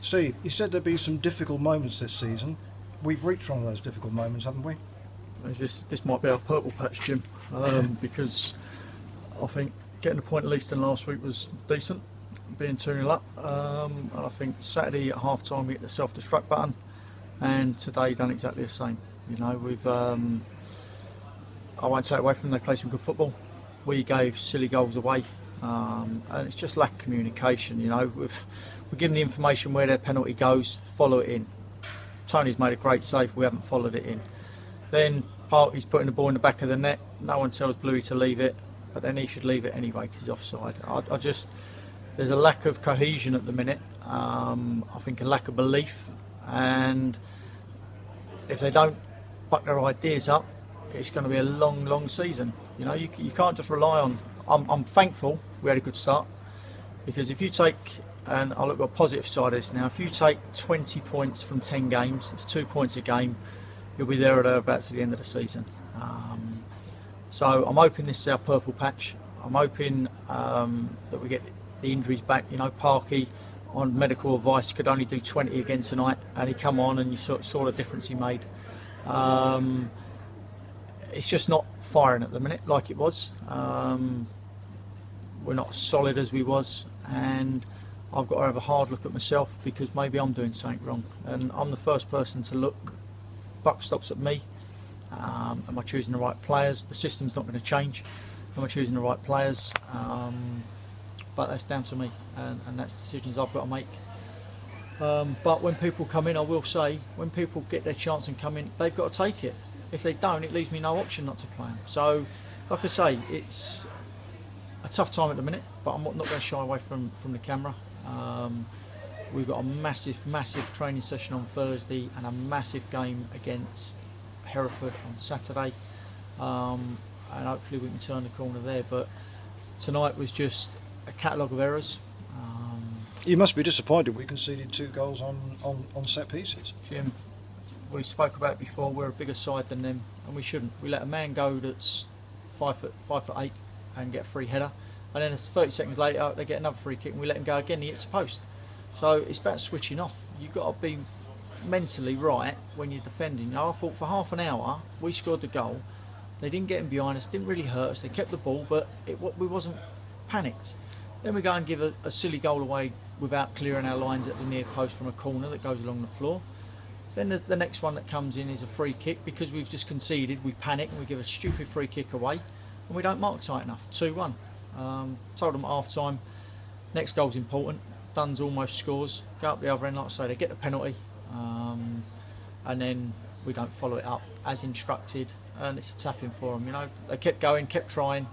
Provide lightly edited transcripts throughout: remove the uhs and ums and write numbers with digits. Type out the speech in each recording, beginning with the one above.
Steve, you said there'd be some difficult moments this season. We've reached one of those difficult moments, haven't we? This might be our purple patch, Jim, because I think getting a point at least in last week was decent, being 2-0 up. And I think Saturday at half time we hit the self-destruct button, and today done exactly the same. You know, we've I won't take away from them, they play some good football. We gave silly goals away, and it's just lack of communication. You know, we're given the information where their penalty goes, follow it in. Tony's made a great save, we haven't followed it in. Then Parky's putting the ball in the back of the net, no one tells Bluey to leave it, but then he should leave it anyway because he's offside. There's a lack of cohesion at the minute, I think a lack of belief, and if they don't buck their ideas up, it's going to be a long, long season. You know, you can't just rely on. I'm thankful we had a good start, because if you take, and I'll look at the positive side of this now, if you take 20 points from 10 games, it's 2 points a game, you'll be there or thereabouts at the end of the season. So I'm hoping this is our purple patch. I'm hoping that we get the injuries back. You know, Parky on medical advice could only do 20 again tonight, and he come on and you saw the difference he made. It's just not firing at the minute like it was. We're not as solid as we was, and I've got to have a hard look at myself, because maybe I'm doing something wrong, and I'm the first person to look. Buck stops at me. Am I choosing the right players? The system's not going to change. Am I choosing the right players? But that's down to me, and that's decisions I've got to make. But when people come in, I will say, when people get their chance and come in, they've got to take it. If they don't, it leaves me no option not to play them. So, like I say, it's a tough time at the minute, but I'm not going to shy away from the camera. We've got a massive, massive training session on Thursday and a massive game against Hereford on Saturday, and hopefully we can turn the corner there. But tonight was just a catalogue of errors. You must be disappointed we conceded 2 goals on set pieces. Jim, we spoke about it before, we're a bigger side than them, and we shouldn't. We let a man go that's 5'8" and get a free header, and then it's 30 seconds later they get another free kick and we let him go again, he hits the post. So it's about switching off. You've got to be mentally right when you're defending. You know, I thought for half an hour we scored the goal, they didn't get him behind us, didn't really hurt us, they kept the ball, but we wasn't panicked. Then we go and give a silly goal away without clearing our lines at the near post from a corner that goes along the floor. Then the next one that comes in is a free kick, because we've just conceded, we panic and we give a stupid free kick away, and we don't mark tight enough. 2-1. Told them at half time, next goal's important. Dunn's almost scores, go up the other end, like I say, they get the penalty, and then we don't follow it up as instructed, and it's a tapping for them. You know, they kept going, kept trying,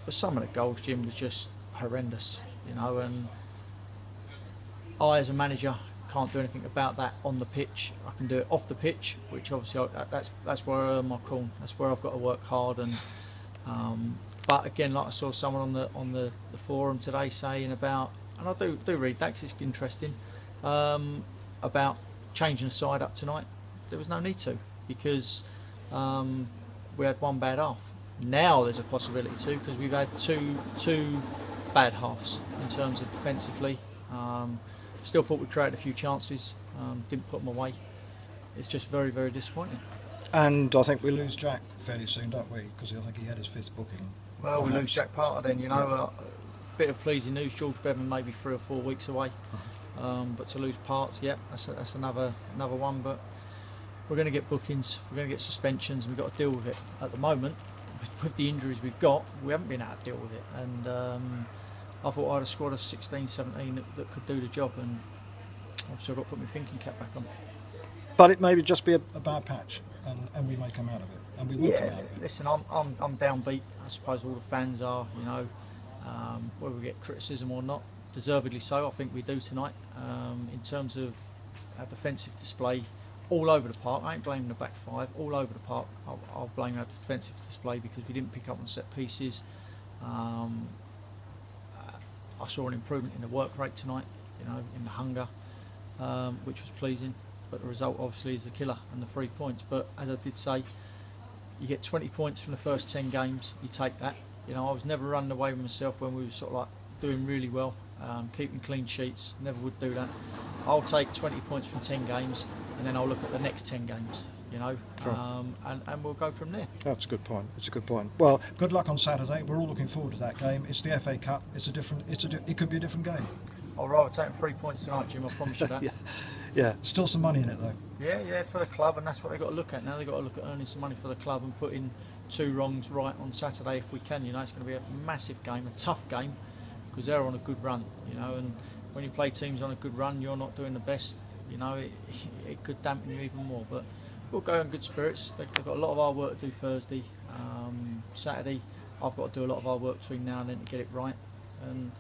but some of the goals, Jim, was just horrendous. You know, and I, as a manager, can't do anything about that on the pitch. I can do it off the pitch, which obviously that's where I earn my corn. That's where I've got to work hard. And but again, like I saw someone on the forum today saying about, and I do read that because it's interesting, about changing the side up tonight. There was no need to, because we had one bad half. Now there's a possibility to, because we've had two bad halves in terms of defensively. Still thought we created a few chances, didn't put them away. It's just very, very disappointing. And I think we lose Jack fairly soon, don't we? Because I think he had his 5th booking. Well, we lose Jack Parter then, you know. A bit of pleasing news, George Bevan maybe 3 or 4 weeks away. But to lose Parts, yeah, that's another one. But we're going to get bookings, we're going to get suspensions, and we've got to deal with it. At the moment, with the injuries we've got, we haven't been able to deal with it. And I thought I had a squad of 16, 17 that could do the job, and obviously I've got to put my thinking cap back on. But it may just be a bad patch, and we may come out of it, and we will come out of it. Listen, I'm downbeat. I suppose all the fans are, you know, whether we get criticism or not, deservedly so. I think we do tonight. In terms of our defensive display, all over the park. I ain't blaming the back 5. All over the park, I'll blame our defensive display, because we didn't pick up on set pieces. I saw an improvement in the work rate tonight, you know, in the hunger, which was pleasing. But the result obviously is the killer, and the 3 points. But as I did say, you get 20 points from the first 10 games, you take that. You know, I was never running away with myself when we were sort of like doing really well. keeping clean sheets. Never would do that. I'll take 20 points from 10 games, and then I'll look at the next 10 games. You know, Sure. and we'll go from there. That's a good point. It's a good point. Well, good luck on Saturday. We're all looking forward to that game. It's the FA Cup. It could be a different game. I'd rather take 3 points tonight, Jim. I promise you that. Yeah. Still some money in it though. Yeah, for the club, and that's what they've got to look at now. They've got to look at earning some money for the club and putting 2 wrongs right on Saturday if we can. You know, it's going to be a massive game, a tough game, because they're on a good run. You know, and when you play teams on a good run, you're not doing the best. You know, it could dampen you even more. But we'll go in good spirits. They've got a lot of hard work to do Thursday, Saturday. I've got to do a lot of hard work between now and then to get it right. And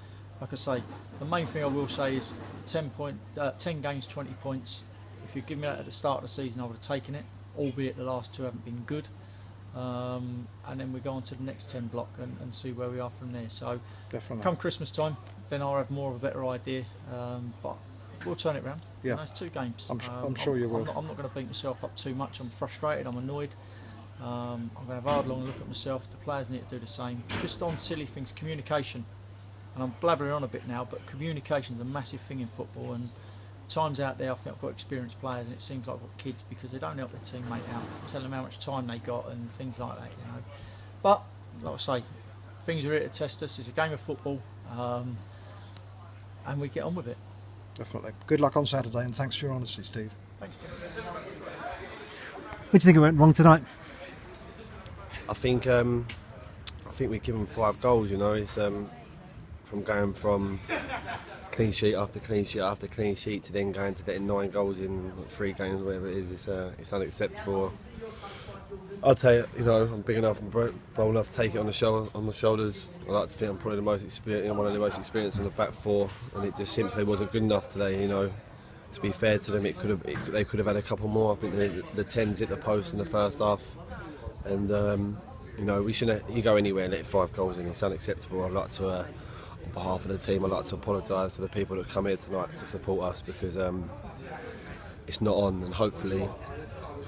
like I say, the main thing I will say is 10 games, 20 points. If you'd given me that at the start of the season, I would have taken it, albeit the last 2 haven't been good. And then we go on to the next 10 block and see where we are from there. So Definitely. come Christmas time, then I'll have more of a better idea. But we'll turn it round. Yeah. You know, it's 2 games. I'm sure you will. I'm not going to beat myself up too much. I'm frustrated, I'm annoyed. I'm going to have a hard long look at myself. The players need to do the same. Just on silly things, communication. And I'm blabbering on a bit now, but communication's a massive thing in football. And times out there, I think I've got experienced players, and it seems like I've got kids because they don't help their teammate out. Tell them how much time they got and things like that, you know. But like I say, things are here to test us. It's a game of football, and we get on with it. Definitely. Good luck on Saturday, and thanks for your honesty, Steve. Thanks, Jim. What do you think went wrong tonight? I think we give them 5 goals. You know, it's from going from clean sheet after clean sheet after clean sheet to then going to letting 9 goals in 3 games, whatever it is. It's unacceptable. I'd say, you know, I'm big enough and bold enough to take it on the shoulders. I like to think I'm probably one of the most experienced in the back 4, and it just simply wasn't good enough today. You know, to be fair to them, they could have had a couple more. I think the 10s hit the post in the first half, and you know, we shouldn't. You go anywhere and let 5 goals in. It's unacceptable. I'd like to, on behalf of the team, I'd like to apologise to the people that come here tonight to support us, because it's not on, and hopefully.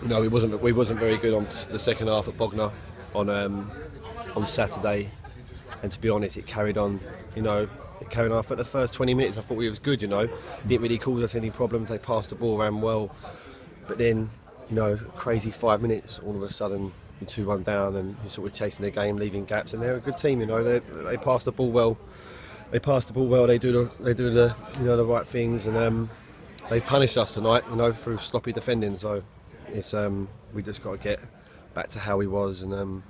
You know, we wasn't very good on the second half at Bognor on Saturday, and to be honest, it carried on. You know, it carried on. For the first 20 minutes, I thought we was good. You know, didn't really cause us any problems. They passed the ball around well, but then, you know, crazy 5 minutes, all of a sudden you're 2-1 down, and you're sort of chasing their game, leaving gaps. And they're a good team. You know, they pass the ball well. They pass the ball well. They do the you know, the right things, and they've punished us tonight. You know, through sloppy defending. So. It's we just got to get back to how he was, and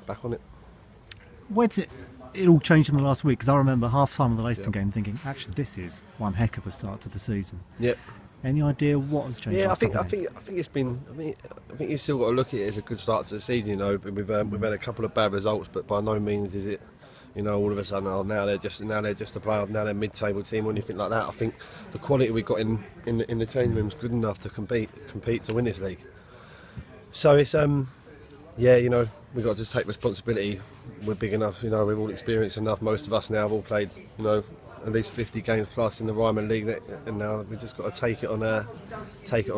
back on it. Where did it all changed in the last week? Because I remember half-time of the Leicester game thinking, actually, this is one heck of a start to the season. Yep. Any idea what has changed? Yeah, I think it's been. I think you've still got to look at it as a good start to the season. You know, we've had a couple of bad results, but by no means is it. You know, all of a sudden, now they're just a playoff, now they're a mid-table team or anything like that. I think the quality we've got in the change room is good enough to compete to win this league. So it's you know, we've got to just take responsibility. We're big enough, you know, we've all experienced enough. Most of us now have all played, you know, at least 50 games plus in the Ryman League, and now we've just got to take it on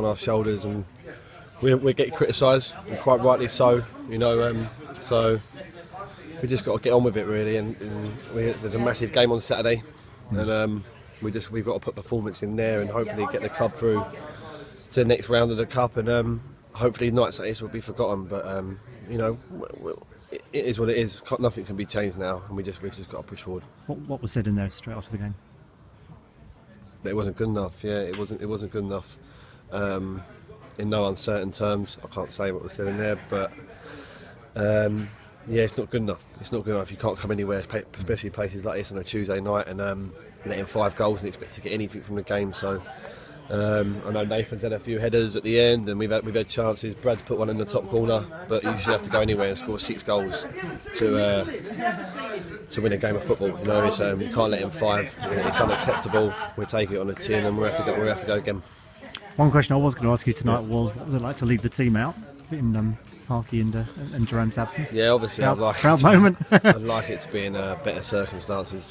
our shoulders, and we're getting criticised, and quite rightly so. You know, so. We just got to get on with it, really, and there's a massive game on Saturday, and we've got to put performance in there and hopefully get the club through to the next round of the cup, and hopefully nights like this will be forgotten. But you know, it is what it is. Nothing can be changed now, and we've just got to push forward. What was said in there straight after the game? It wasn't good enough. Yeah, it wasn't good enough. In no uncertain terms, I can't say what was said in there, but. Yeah, it's not good enough. It's not good enough. You can't come anywhere, especially places like this on a Tuesday night, and let in 5 goals and expect to get anything from the game. So I know Nathan's had a few headers at the end, and we've had chances. Brad's put one in the top corner, but you should have to go anywhere and score 6 goals to win a game of football. You know, you can't let in 5. It's unacceptable. We take it on the chin, and we have to go again. One question I was going to ask you tonight was, what was it like to lead the team out in Harkey and Jerome's absence? Yeah, obviously proud moment. I'd like it to be in better circumstances,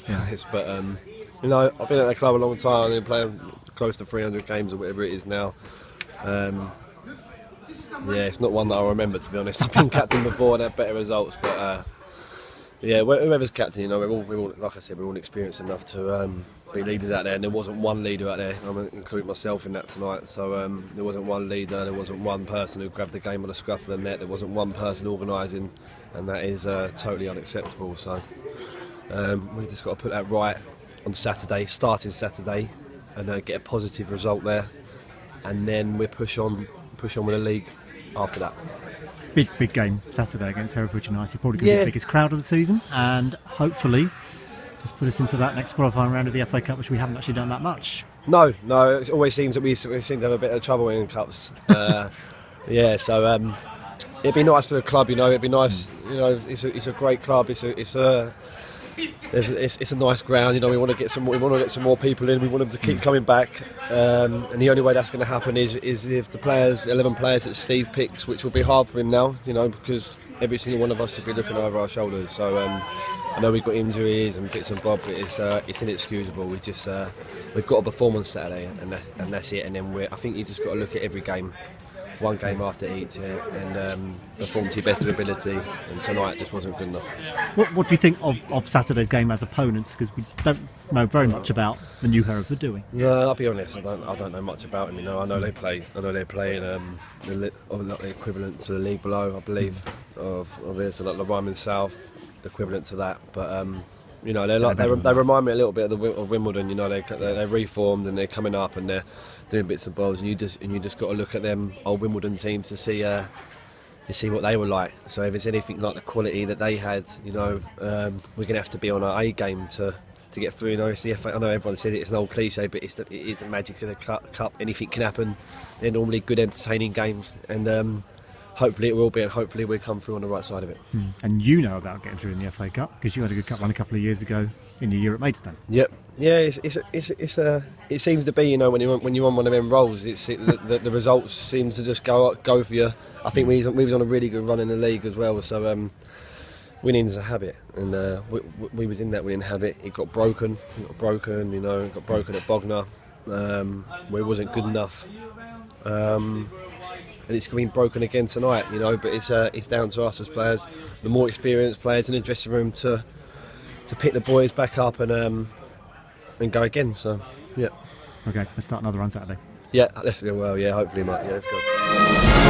but you know, I've been at the club a long time. I've been playing close to 300 games or whatever it is now. Yeah, it's not one that I remember, to be honest. I've been captain before and had better results, but Yeah, whoever's captain, you know, we're all, like I said, we're all experienced enough to be leaders out there, and there wasn't one leader out there. I'm including myself in that tonight. So there wasn't one leader, there wasn't one person who grabbed the game on the scruff of the net, there wasn't one person organising, and that is totally unacceptable. So we've just got to put that right on Saturday, starting Saturday, and get a positive result there, and then we push on with the league after that. Big game Saturday against Hereford United. Probably going to be the biggest crowd of the season, and hopefully just put us into that next qualifying round of the FA Cup, which we haven't actually done that much. No, it always seems that we seem to have a bit of trouble in cups. So it'd be nice for the club, you know. It'd be nice, you know. It's a great club. It's a nice ground, you know. We want to get some more people in. We want them to keep coming back, and the only way that's going to happen is if the 11 players that Steve picks, which will be hard for him now, you know, because every single one of us will be looking over our shoulders. So I know we've got injuries and bits and bobs, but it's inexcusable. We've got a perform on Saturday, and that's it. And then I think you just got to look at every game, one game after each, and perform to your best of ability. And tonight just wasn't good enough. What do you think of Saturday's game as opponents? Because we don't know very much about the new Hereford, do we? No, I'll be honest. I don't know much about them. You know, I know they play in the equivalent to the league below, I believe, of this, so like the Ryman South, the equivalent to that. But you know, they remind me a little bit of Wimbledon. You know, they're reformed and they're coming up and they're doing bits and bobs, and you just got to look at them old Wimbledon teams to see what they were like. So if it's anything like the quality that they had, you know, we're gonna have to be on our A game to get through. You know, it's the FA. I know everyone said it's an old cliche, but it is the magic of the cup. Anything can happen. They're normally good, entertaining games, and hopefully it will be, and hopefully we'll come through on the right side of it. And you know about getting through in the FA Cup because you had a good cup run a couple of years ago in your year at Maidstone. Yep. Yeah, it seems to be, you know, when you're on one of them roles, the results seems to just go for you. I think we was on a really good run in the league as well, so winning's a habit, and we was in that winning habit. It got broken, you know, it got broken at Bognor, where it wasn't good enough. And it's been broken again tonight, you know. But it's down to us as players, the more experienced players in the dressing room, to pick the boys back up and go again. So, yeah. Okay, let's start another run Saturday. Yeah, let's go. Well, yeah, hopefully, mate. Yeah, let's go.